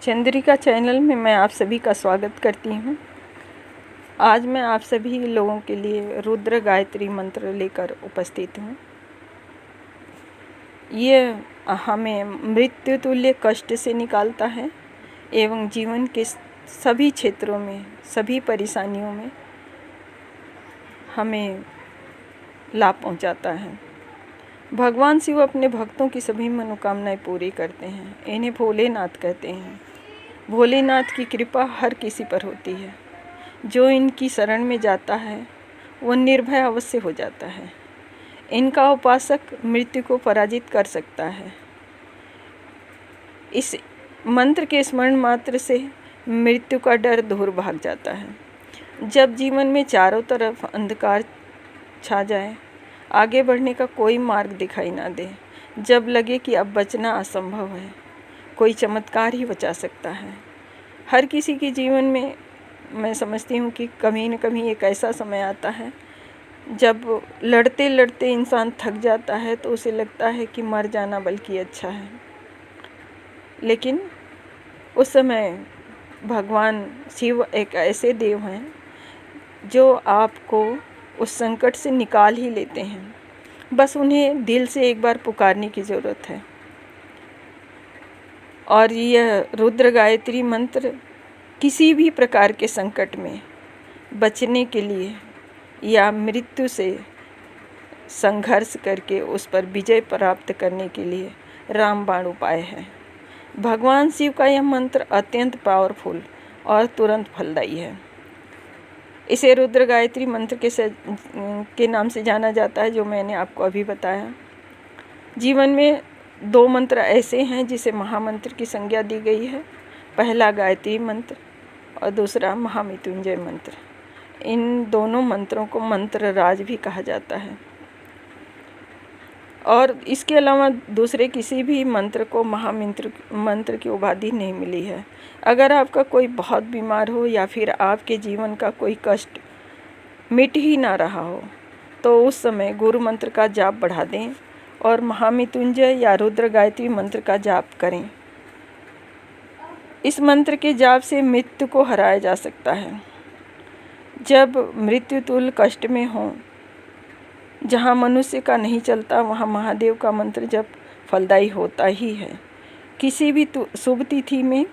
Chandrika channel में मैं आप सभी का स्वागत करती हूँ। आज मैं आप सभी लोगों के लिए रुद्र गायत्री मंत्र लेकर उपस्थित हूँ। ये हमें मृत्यु तुल्य कष्ट से निकालता है एवं जीवन के सभी क्षेत्रों में, सभी परेशानियों में हमें लाभ पहुँचाता है। भगवान शिव अपने भक्तों की सभी मनोकामनाएं पूरी करते हैं। इन्हें भोलेनाथ कहते हैं। भोलेनाथ की कृपा हर किसी पर होती है। जो इनकी शरण में जाता है वो निर्भय अवश्य हो जाता है। इनका उपासक मृत्यु को पराजित कर सकता है। इस मंत्र के स्मरण मात्र से मृत्यु का डर दूर भाग जाता है। जब जीवन में चारों तरफ अंधकार छा जाए, आगे बढ़ने का कोई मार्ग दिखाई ना दे, जब लगे कि अब बचना असंभव है, कोई चमत्कार ही बचा सकता है। हर किसी के जीवन में मैं समझती हूँ कि कभी न कभी एक ऐसा समय आता है जब लड़ते लड़ते इंसान थक जाता है तो उसे लगता है कि मर जाना बल्कि अच्छा है। लेकिन उस समय भगवान शिव एक ऐसे देव हैं जो आपको उस संकट से निकाल ही लेते हैं। बस उन्हें दिल से एक बार पुकारने की ज़रूरत है। और यह रुद्र गायत्री मंत्र किसी भी प्रकार के संकट में बचने के लिए या मृत्यु से संघर्ष करके उस पर विजय प्राप्त करने के लिए रामबाण उपाय है। भगवान शिव का यह मंत्र अत्यंत पावरफुल और तुरंत फलदायी है। इसे रुद्र गायत्री मंत्र के नाम से जाना जाता है, जो मैंने आपको अभी बताया। जीवन में 2 मंत्र ऐसे हैं जिसे महामंत्र की संज्ञा दी गई है। पहला गायत्री मंत्र और दूसरा महामृत्युंजय मंत्र। इन दोनों मंत्रों को मंत्र राज भी कहा जाता है और इसके अलावा दूसरे किसी भी मंत्र को मंत्र की उपाधि नहीं मिली है। अगर आपका कोई बहुत बीमार हो या फिर आपके जीवन का कोई कष्ट मिट ही ना रहा हो तो उस समय गुरु मंत्र का जाप बढ़ा दें और महामृत्युंजय या रुद्र गायत्री मंत्र का जाप करें। इस मंत्र के जाप से मृत्यु को हराया जा सकता है। जब मृत्यु तुल्य कष्ट में हो, जहाँ मनुष्य का नहीं चलता, वहाँ महादेव का मंत्र जब फलदायी होता ही है। किसी भी शुभ तिथि में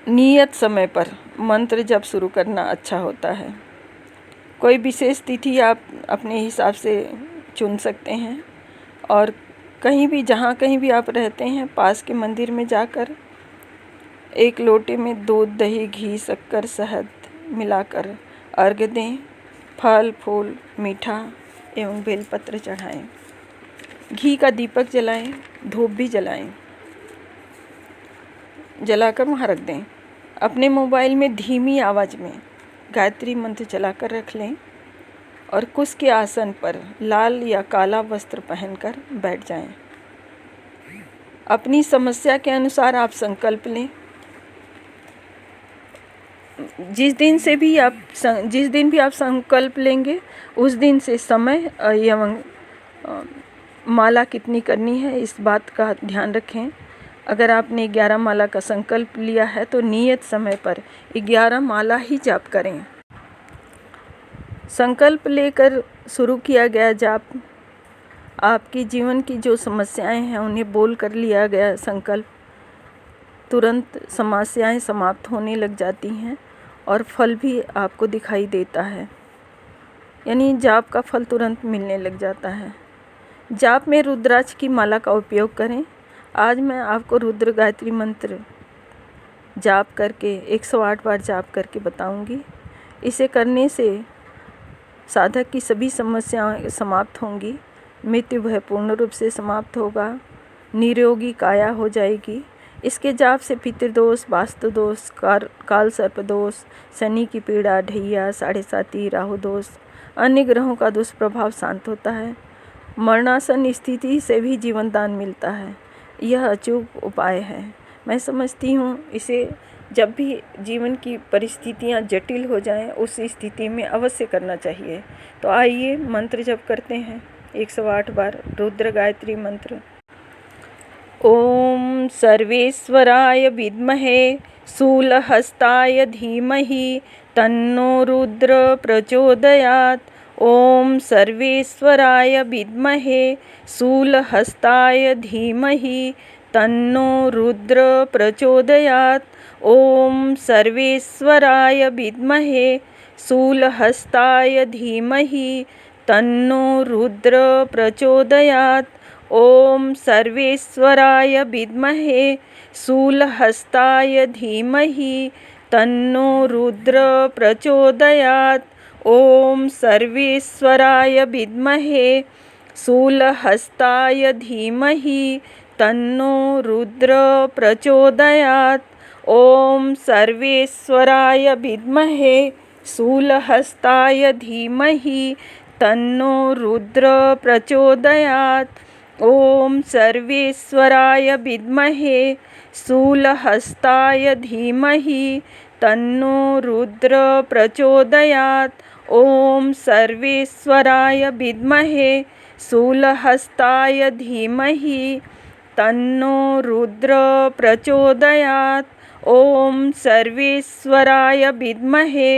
नियत समय पर मंत्र जब शुरू करना अच्छा होता है। कोई विशेष तिथि आप अपने हिसाब से चुन सकते हैं और कहीं भी आप रहते हैं, पास के मंदिर में जाकर एक लोटे में दूध, दही, घी, शक्कर, शहद मिलाकर अर्घ्य दें। फल, फूल, मीठा एवं बेलपत्र चढ़ाएं। घी का दीपक जलाएं, धूप भी जलाएं, जलाकर वहाँ रख दें। अपने मोबाइल में धीमी आवाज़ में गायत्री मंत्र चलाकर रख लें और कुश के आसन पर लाल या काला वस्त्र पहनकर बैठ जाएं। अपनी समस्या के अनुसार आप संकल्प लें। जिस दिन भी आप संकल्प लेंगे उस दिन से समय एवं माला कितनी करनी है इस बात का ध्यान रखें। अगर आपने 11 माला का संकल्प लिया है तो नियत समय पर 11 माला ही जाप करें। संकल्प लेकर शुरू किया गया जाप, आपकी जीवन की जो समस्याएं हैं उन्हें बोल कर लिया गया संकल्प, तुरंत समस्याएं समाप्त होने लग जाती हैं और फल भी आपको दिखाई देता है। यानी जाप का फल तुरंत मिलने लग जाता है। जाप में रुद्राक्ष की माला का उपयोग करें। आज मैं आपको रुद्र गायत्री मंत्र जाप करके 108 बार जाप करके बताऊंगी। इसे करने से साधक की सभी समस्याएं समाप्त होंगी। मृत्यु भय पूर्ण रूप से समाप्त होगा। निरोगी काया हो जाएगी। इसके जाप से पितृदोष, वास्तु दोष, काल सर्प दोष, शनि की पीड़ा, ढैया, 7.5 राहु दोष, अन्य ग्रहों का दुष्प्रभाव शांत होता है। मरणासन स्थिति से भी जीवन दान मिलता है। यह अचूक उपाय है। मैं समझती हूँ इसे जब भी जीवन की परिस्थितियाँ जटिल हो जाएं उस स्थिति में अवश्य करना चाहिए। तो आइए मंत्र जप करते हैं 108 बार रुद्र गायत्री मंत्र। ॐ सर्वेश्वराय विद्महे शूलहस्ताय धीमहि तन्नो रुद्र प्रचोदयात्। ॐ सर्वेश्वराय विद्महे शूलहस्ताय धीमहि तन्नो रुद्र प्रचोदयात्। ॐ सर्वेश्वराय विद्महे शूलहस्ताय धीमहि तन्नो रुद्र प्रचोदयात्। ॐ सर्वेश्वराय विद्महे शूलहस्ताय धीमहि तन्नो रुद्र प्रचोदयात्। ॐ सर्वेश्वराय विद्महे शूलहस्ताय धीमहि तन्नो रुद्र प्रचोदयात्। ॐ सर्वेश्वराय विद्महे शूलहस्ताय धीमहि तन्नो रुद्र प्रचोदयात्। ॐ सर्वेश्वराय विद्महे शूलहस्ताय धीमहि तन्नो रुद्र प्रचोदयात्। ॐ सर्वेश्वराय विद्महे शूलहस्ताय धीमहि तन्नो रुद्र प्रचोदयात्। ॐ सर्वेश्वराय विद्महे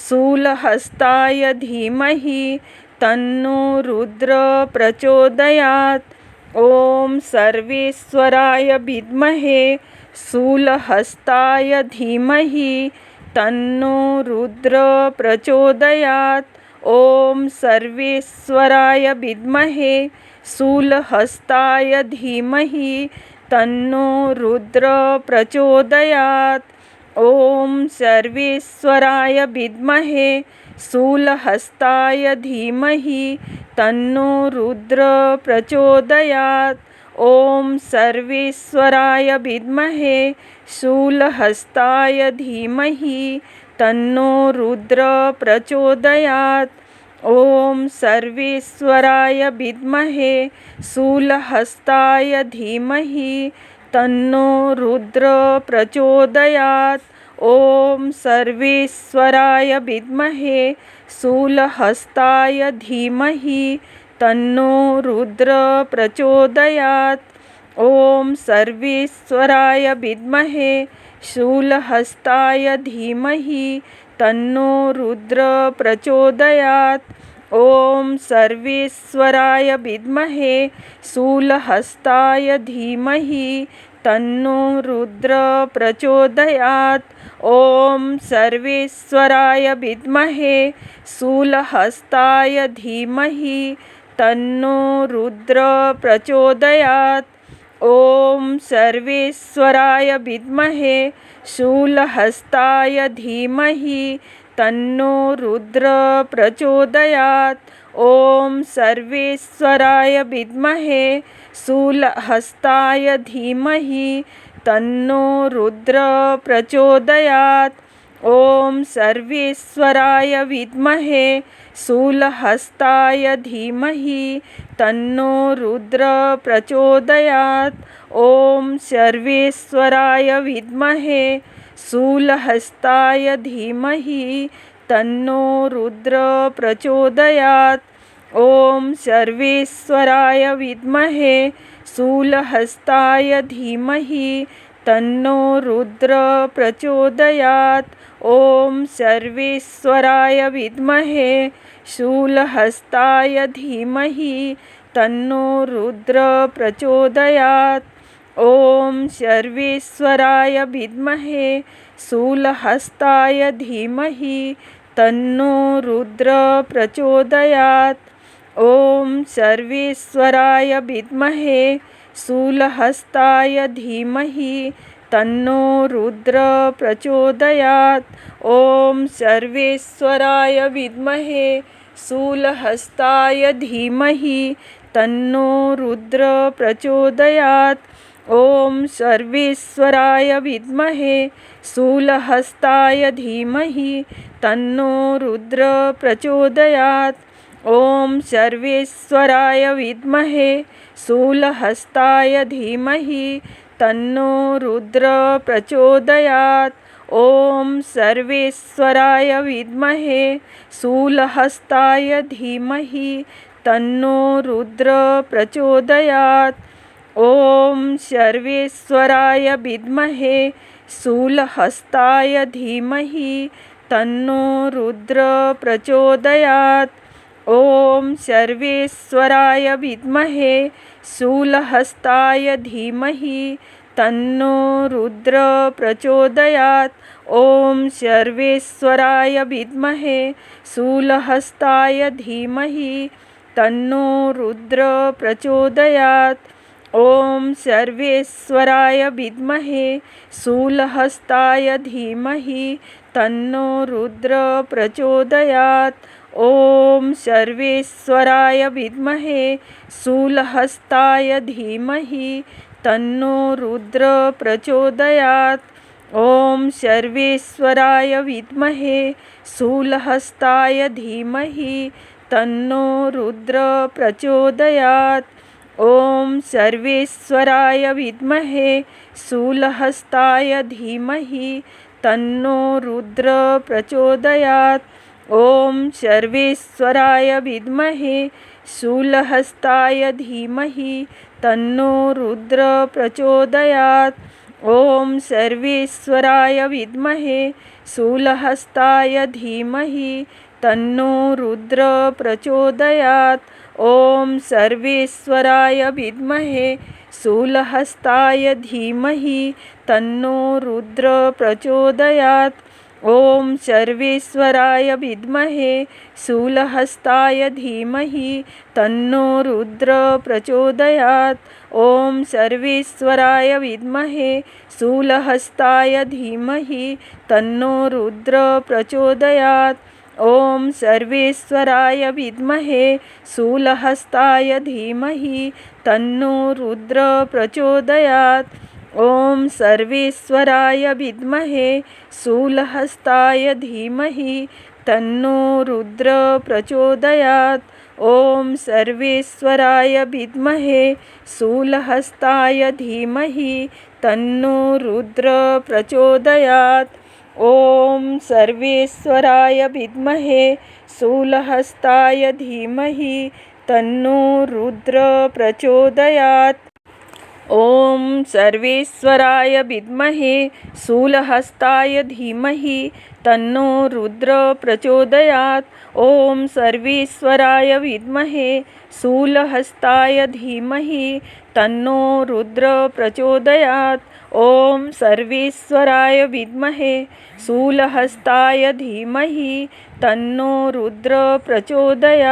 शूलहस्ताय धीमहि तन्नो रुद्र प्रचोदयात्। ॐ सर्वेश्वराय विद्महे शूलहस्ताय धीमहि तन्नो रुद्र प्रचोदयात्। ॐ सर्वेश्वराय विद्महे शूलहस्ताय धीमहि तन्नो रुद्र प्रचोदयात्। ॐ सर्वेश्वराय विद्महे शूलहस्ताय धीमहि तन्नो रुद्र प्रचोदयात्। ॐ सर्वेश्वराय विद्महे शूलहस्ताय धीमहि तन्नो रुद्र प्रचोदयात्। ॐ सर्वेश्वराय विद्महे शूलहस्ताय धीमहि तन्नो रुद्र प्रचोदयात्। ॐ सर्वेश्वराय विद्महे शूलहस्ताय धीमहि तन्नो रुद्र प्रचोदयात्। ॐ सर्वेश्वराय विद्महे शूलहस्ताय धीमहि तन्नो रुद्र प्रचोदयात्। ॐ सर्वेश्वराय विद्महे शूलहस्ताय धीमहि तन्नो रुद्र प्रचोदयात्। ॐ सर्वेश्वराय विद्महे शूलहस्ताय धीमहि तन्नो रुद्र प्रचोदयात्। ॐ सर्वेश्वराय विद्महे शूलहस्ताय धीमहि तन्नो रुद्र प्रचोदयात्। ॐ सर्वेश्वराय विद्महे शूलहस्ताय धीमहि तन्नो रुद्र प्रचोदयात्। ॐ सर्वेश्वराय विद्महे शूलहस्ताय धीमहि तन्नो रुद्र प्रचोदयात्। ॐ सर्वेश्वराय विद्महे शूलहस्ताय धीमहि तन्नो रुद्र प्रचोदयात्। ॐ सर्वेश्वराय विद्महे शूलहस्ताय धीमहि तन्नो रुद्र प्रचोदयात्। ॐ सर्वेश्वराय विद्महे शूलहस्ताय धीमहि तन्नो रुद्र प्रचोदयात्। ॐ सर्वेश्वराय विद्महे शूलहस्ताय धीमहि तन्नो रुद्र प्रचोदयात्। ॐ सर्वेश्वराय विद्महे शूलहस्ताय धीमहि तन्नो रुद्र प्रचोदयात्। ॐ सर्वेश्वराय विद्महे शूलहस्ताय धीमहि तन्नो रुद्र प्रचोदयात्। ॐ सर्वेश्वराय विद्महे शूलहस्ताय धीमहि तन्नो रुद्र प्रचोदयात्। ॐ सर्वेश्वराय विद्महे शूलहस्ताय धीमहि तन्नो रुद्र प्रचोदयात्। ॐ सर्वेश्वराय विद्महे शूलहस्ताय धीमहि तन्नो रुद्र प्रचोदयात्। ॐ सर्वेश्वराय विद्महे शूलहस्ताय धीमहि तन्नो रुद्र प्रचोदयात्। ॐ सर्वेश्वराय विद्महे शूलहस्ताय धीमहि तन्नो रुद्र प्रचोदयात्। ॐ सर्वेश्वराय विद्महे शूलहस्ताय धीमहि तन्नो रुद्र प्रचोदयात्। ॐ सर्वेश्वराय विद्महे शूलहस्ताय धीमहि तन्नो रुद्र प्रचोदयात्। ॐ सर्वेश्वराय विद्महे शूलहस्ताय धीमहि तन्नो रुद्र प्रचोदयात्। ॐ सर्वेश्वराय विद्महे शूलहस्ताय धीमहि तन्नो रुद्र प्रचोदयात्। ॐ सर्वेश्वराय विद्महे शूलहस्ताय धीमहि तन्नो रुद्र प्रचोदयात्। ॐ सर्वेश्वराय विद्महे शूलहस्ताय धीमहि तन्नो रुद्र प्रचोदयात्। ॐ सर्वेश्वराय विद्महे शूलहस्ताय धीमहि तन्नो रुद्र प्रचोदयात्। ॐ सर्वेश्वराय विद्महे शूलहस्ताय धीमहि तन्नो रुद्र प्रचोदयात्। ॐ सर्वेश्वराय विद्महे शूलहस्ताय धीमहि तन्नो रुद्र प्रचोदयात्। ॐ सर्वेश्वराय विद्महे शूलहस्ताय धीमहि तन्नो रुद्र प्रचोदयात्। ॐ सर्वेश्वराय विद्महे शूलहस्ताय धीमहि तन्नो रुद्र प्रचोदयात्। ॐ सर्वेश्वराय विद्महे शूलहस्ताय धीमहि तन्नो रुद्र प्रचोदयात्। ॐ सर्वेश्वराय विद्महे शूलहस्ताय धीमहि तन्नो रुद्र प्रचोदयात्। ॐ सर्वेश्वराय विद्महे शूलहस्ताय धीमहि तन्नो रुद्र प्रचोदयात्। ॐ सर्वेश्वराय विद्महे शूलहस्ताय धीमहि तन्नो रुद्र प्रचोदयात्। ॐ सर्वेश्वराय विद्महे शूलहस्ताय धीमहि तन्नो रुद्र प्रचोदयात्। ॐ सर्वेश्वराय विद्महे शूलहस्ताय धीमहि तन्नो रुद्र प्रचोदयात्।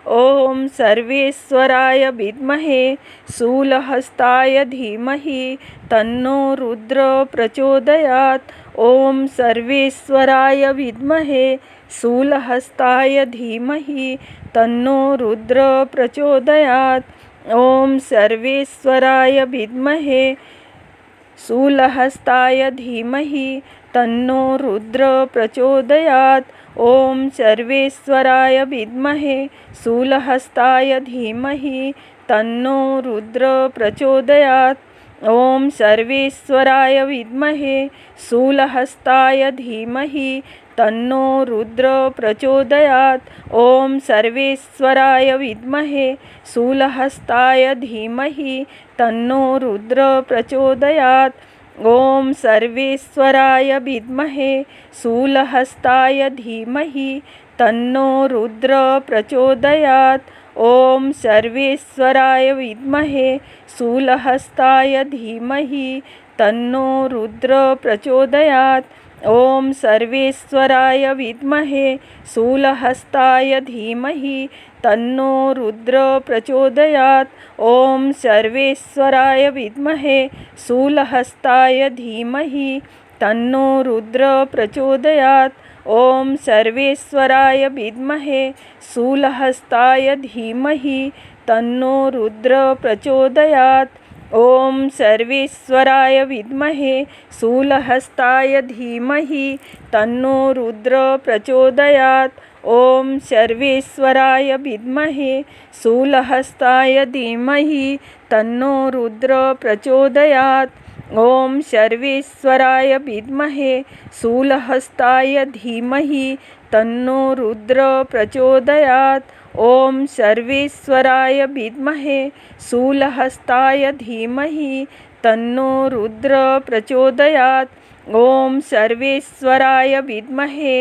ॐ सर्वेश्वराय विद्महे शूलहस्ताय धीमहि तन्नो रुद्र प्रचोदयात्। ॐ सर्वेश्वराय विद्महे शूलहस्ताय धीमहि तन्नो रुद्र प्रचोदयात्। ॐ सर्वेश्वराय विद्महे शूलहस्ताय धीमहि तन्नो रुद्र प्रचोदयात्। ॐ सर्वेश्वराय विद्महे शूलहस्ताय धीमहि तन्नो रुद्र प्रचोदयात्। ॐ सर्वेश्वराय विद्महे शूलहस्ताय धीमहि तन्नो रुद्र प्रचोदयात्। ॐ सर्वेश्वराय विद्महे शूलहस्ताय धीमहि तन्नो रुद्र प्रचोदयात्। ॐ सर्वेश्वराय विद्महे शूलहस्ताय धीमहि तन्नो रुद्र प्रचोदयात्। ॐ सर्वेश्वराय विद्महे शूलहस्ताय धीमहि तन्नो रुद्र प्रचोदयात्। ॐ सर्वेश्वराय विद्महे शूलहस्ताय धीमहि तन्नो रुद्र प्रचोदयात्। ॐ सर्वेश्वराय विद्महे शूलहस्ताय धीमहि तन्नो रुद्र प्रचोदयात्। ॐ सर्वेश्वराय विद्महे शूलहस्ताय धीमहि तन्नो रुद्र प्रचोदयात्। ॐ सर्वेश्वराय विद्महे शूलहस्ताय धीमहि तन्नो रुद्र प्रचोदयात्। ॐ सर्वेश्वराय विद्महे शूलहस्ताय धीमहि तन्नो रुद्र प्रचोदयात्। ॐ सर्वेश्वराय विद्महे शूलहस्ताय धीमहि तन्नो रुद्र प्रचोदयात्। ओम सर्वेश्वराय विद्महे शूलहस्ताय धीमहि तन्नो रुद्र प्रचोदयात्। ओम सर्वेश्वराय विद्महे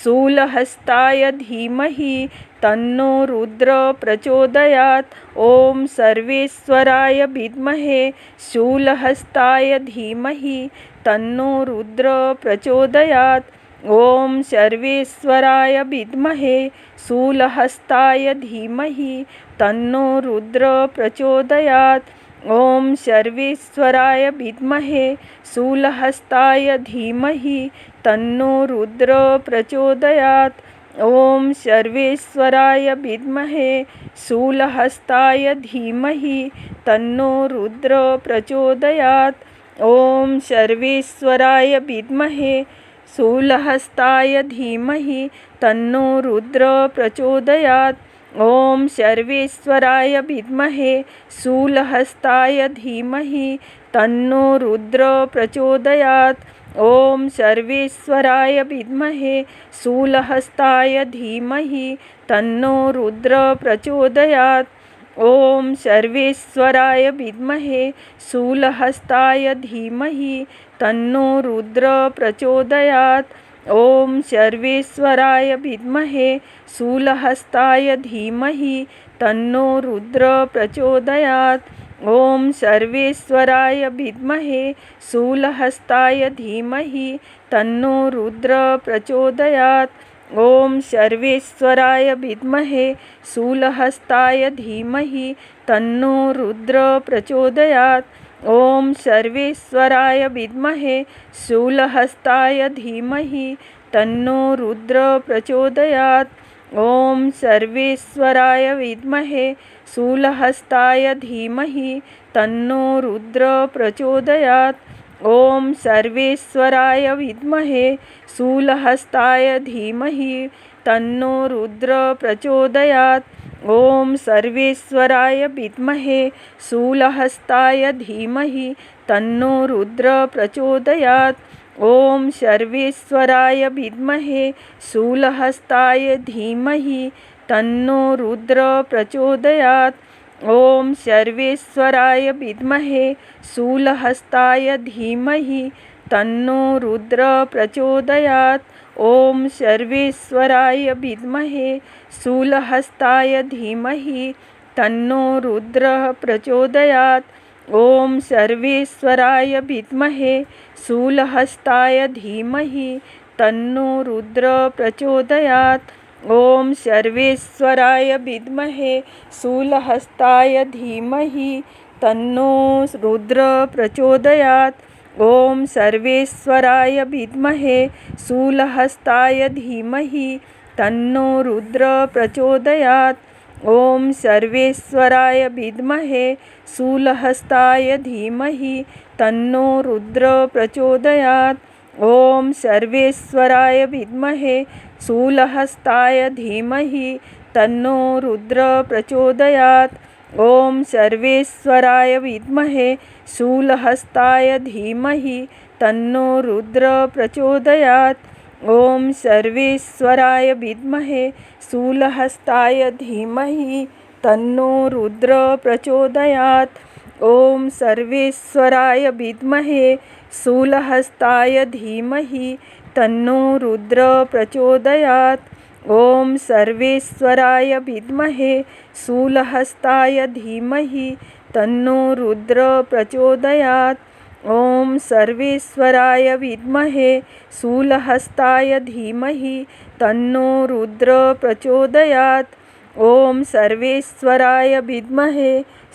शूलहस्ताय धीमहि तन्नो रुद्र प्रचोदयात्। ओम सर्वेश्वराय विद्महे शूलहस्ताय धीमहि तन्नो रुद्र प्रचोदयात्। ओम सर्वेश्वराय विद्महे शूलहस्ताय धीमहि तन्नो रुद्र प्रचोदयात्। ओम सर्वेश्वराय विद्महे शूलहस्ताय धीमहि तन्नो रुद्र प्रचोदयात्। ओम सर्वेश्वराय विद्महे शूलहस्ताय धीमहि तन्नो रुद्र प्रचोदयात्। ओम सर्वेश्वराय विद्महे शूलहस्ताय धीमहि तन्नो रुद्र प्रचोदयात्। ओम सर्वेश्वराय विद्महे शूलहस्ताय धीमहि तन्नो रुद्र प्रचोदयात्। ओम सर्वेश्वराय विद्महे शूलहस्ताय धीमहि तन्नो रुद्र प्रचोदयात्। ओम सर्वेश्वराय विद्महे शूलहस्ताय धीमहि तन्नो रुद्र प्रचोदयात्। ओम सर्वेश्वराय विद्महे शूलहस्ताय धीमहि तन्नो रुद्र प्रचोदयात्। ओम सर्वेश्वराय विद्महे शूलहस्ताय धीमहि तन्नो रुद्र प्रचोदयात्। ओम सर्वेश्वराय विद्महे शूलहस्ताय धीमहि तन्नो रुद्र प्रचोदयात्। ओम सर्वेश्वराय विद्महे शूलहस्ताय धीमहि तन्नो रुद्र प्रचोदयात्। ओम सर्वेश्वराय विद्महे शूलहस्ताय धीमहि तन्नो रुद्र प्रचोदयात्। ओम सर्वेश्वराय विद्महे शूलहस्ताय धीमहि तन्नो रुद्र प्रचोदयात्। ओम सर्वेश्वराय विद्महे शूलहस्ताय धीमहि तन्नो रुद्र प्रचोदयात्। ओम सर्वेश्वराय विद्महे शूलहस्ताय धीमहि तन्नो रुद्र प्रचोदयात्। ओम सर्वेश्वराय विद्महे शूलहस्ताय धीमहि तन्नो रुद्र प्रचोदयात्। ओम सर्वेश्वराय विद्महे शूलहस्ताय धीमहि तन्नो रुद्र प्रचोदयात्। ओम सर्वेश्वराय विद्महे शूलहस्ताय धीमहि तन्नो रुद्र प्रचोदयात्। ओम सर्वेश्वराय विद्महे शूलहस्ताय धीमहि तन्नो रुद्र प्रचोदयात्। ओम सर्वेश्वराय विद्महे शूलहस्ताय धीमहि तन्नो रुद्र प्रचोदयात्। ओम सर्वेश्वराय विद्महे शूलहस्ताय धीमहि तन्नो रुद्र प्रचोदयात्। ओम सर्वेश्वराय विद्महे शूलहस्ताय धीमहि तन्नो रुद्र प्रचोदयात्। ओम सर्वेश्वराय विद्महे शूलहस्ताय धीमहि तन्नो रुद्र प्रचोदयात्। ओम सर्वेश्वराय विद्महे शूलहस्ताय धीमहि तन्नो रुद्र प्रचोदयात्। ओम सर्वेश्वराय विद्महे शूलहस्ताय धीमहि तन्नो रुद्र प्रचोदयात्। ओम सर्वेश्वराय विद्महे शूलहस्ताय धीमहि तन्नो रुद्र प्रचोदयात्। ओम सर्वेश्वराय विद्महे शूलहस्ताय धीमहि तन्नो रुद्र प्रचोदयात्। ओम सर्वेश्वराय विद्महे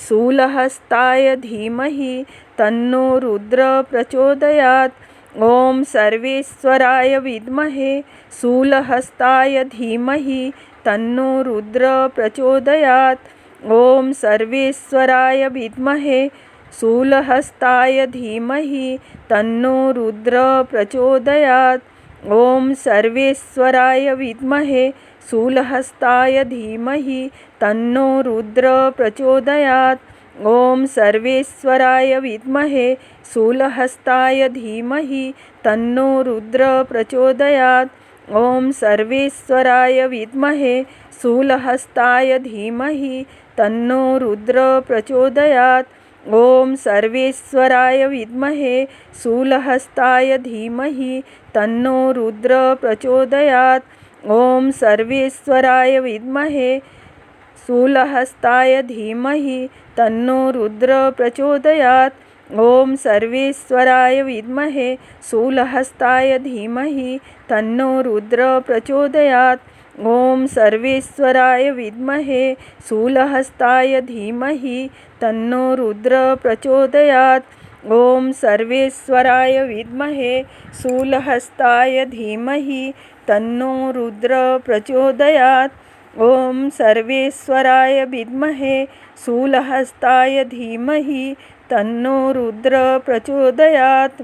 शूलहस्ताय धीमहि तन्नो रुद्र प्रचोदयात्। ओम सर्वेश्वराय विद्महे शूलहस्ताय धीमहि तन्नो रुद्र प्रचोदयात्। ओम सर्वेश्वराय विद्महे शूलहस्ताय धीमहि तन्नो रुद्र प्रचोदयात्। ओम सर्वेश्वराय विद्महे शूलहस्ताय धीमहि तन्नो रुद्र प्रचोदयात्। ओम सर्वेश्वराय विद्महे शूलहस्ताय धीमहि तन्नो रुद्र प्रचोदयात्। ओम सर्वेश्वराय विद्महे शूलहस्ताय धीमहि तन्नो रुद्र प्रचोदयात्। ओम सर्वेश्वराय विद्महे शूलहस्ताय धीमहि तन्नो रुद्र प्रचोदयात्। ओम सर्वेश्वराय विद्महे शूलहस्ताय धीमहि तन्नो रुद्र प्रचोदयात्। ओम सर्वेश्वराय विद्महे शूलहस्ताय धीमहि तन्नो रुद्र प्रचोदयात्। ओम सर्वेश्वराय विद्महे शूलहस्ताय धीमहि तन्नो रुद्र प्रचोदयात्। ओम सर्वेश्वराय विद्महे शूलहस्ताय धीमहि तन्नो रुद्र प्रचोदयात्। ओम सर्वेश्वराय विद्महे शूलहस्ताय धीमहि तन्नो रुद्र प्रचोदयात्।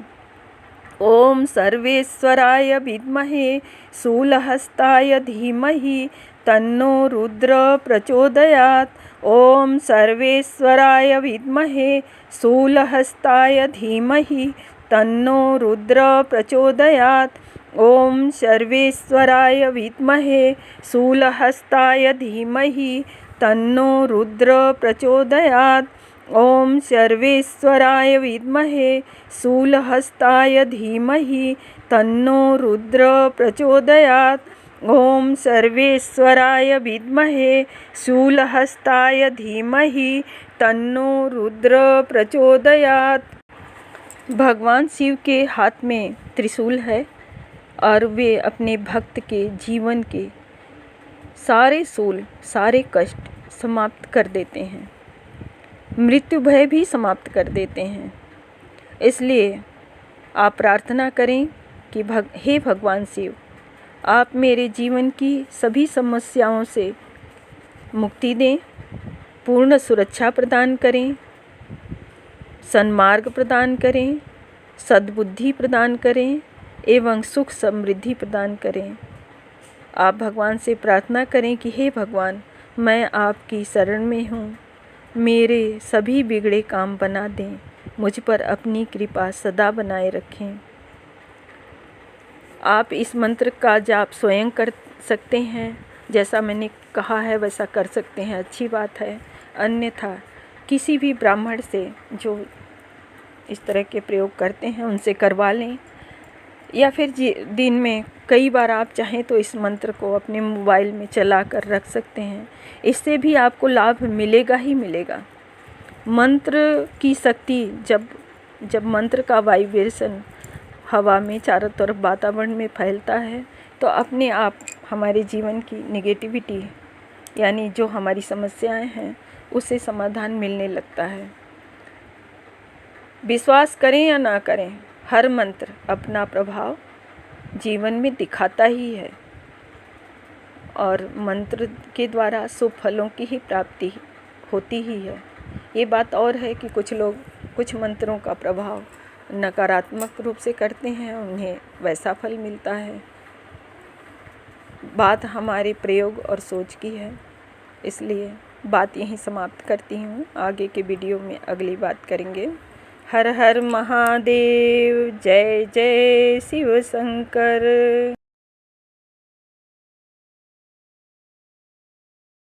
ओम सर्वेश्वराय विद्महे शूलहस्ताय धीमहि तन्नो रुद्र प्रचोदयात्। ओम सर्वेश्वराय विद्महे शूलहस्ताय धीमहि तन्नो रुद्र प्रचोदयात्। ओम सर्वेश्वराय विद्महे शूलहस्ताय धीमहि तन्नो रुद्र प्रचोदयात्। ओम सर्वेश्वराय विद्महे शूलहस्ताय धीमहि तन्नो रुद्र प्रचोदयात्। ओम सर्वेश्वराय विद्महे शूलहस्ताय धीमहि तन्नो रुद्र प्रचोदयात्। भगवान शिव के हाथ में त्रिशूल है और वे अपने भक्त के जीवन के सारे शूल, सारे कष्ट समाप्त कर देते हैं, मृत्यु भय भी समाप्त कर देते हैं। इसलिए आप प्रार्थना करें कि हे भगवान शिव, आप मेरे जीवन की सभी समस्याओं से मुक्ति दें, पूर्ण सुरक्षा प्रदान करें, सन्मार्ग प्रदान करें, सद्बुद्धि प्रदान करें एवं सुख समृद्धि प्रदान करें। आप भगवान से प्रार्थना करें कि हे भगवान, मैं आपकी शरण में हूँ, मेरे सभी बिगड़े काम बना दें, मुझ पर अपनी कृपा सदा बनाए रखें। आप इस मंत्र का जाप स्वयं कर सकते हैं, जैसा मैंने कहा है वैसा कर सकते हैं, अच्छी बात है। अन्यथा किसी भी ब्राह्मण से जो इस तरह के प्रयोग करते हैं उनसे करवा लें, या फिर दिन में कई बार आप चाहें तो इस मंत्र को अपने मोबाइल में चला कर रख सकते हैं। इससे भी आपको लाभ मिलेगा ही मिलेगा। मंत्र की शक्ति जब मंत्र का वाइब्रेशन हवा में चारों तरफ वातावरण में फैलता है तो अपने आप हमारे जीवन की नेगेटिविटी यानी जो हमारी समस्याएं हैं उससे समाधान मिलने लगता है। विश्वास करें या ना करें, हर मंत्र अपना प्रभाव जीवन में दिखाता ही है और मंत्र के द्वारा शुभ फलों की ही प्राप्ति होती ही है। ये बात और है कि कुछ मंत्रों का प्रभाव नकारात्मक रूप से करते हैं, उन्हें वैसा फल मिलता है। बात हमारे प्रयोग और सोच की है, इसलिए बात यहीं समाप्त करती हूँ। आगे के वीडियो में अगली बात करेंगे। हर हर महादेव, जय जय शिव शंकर।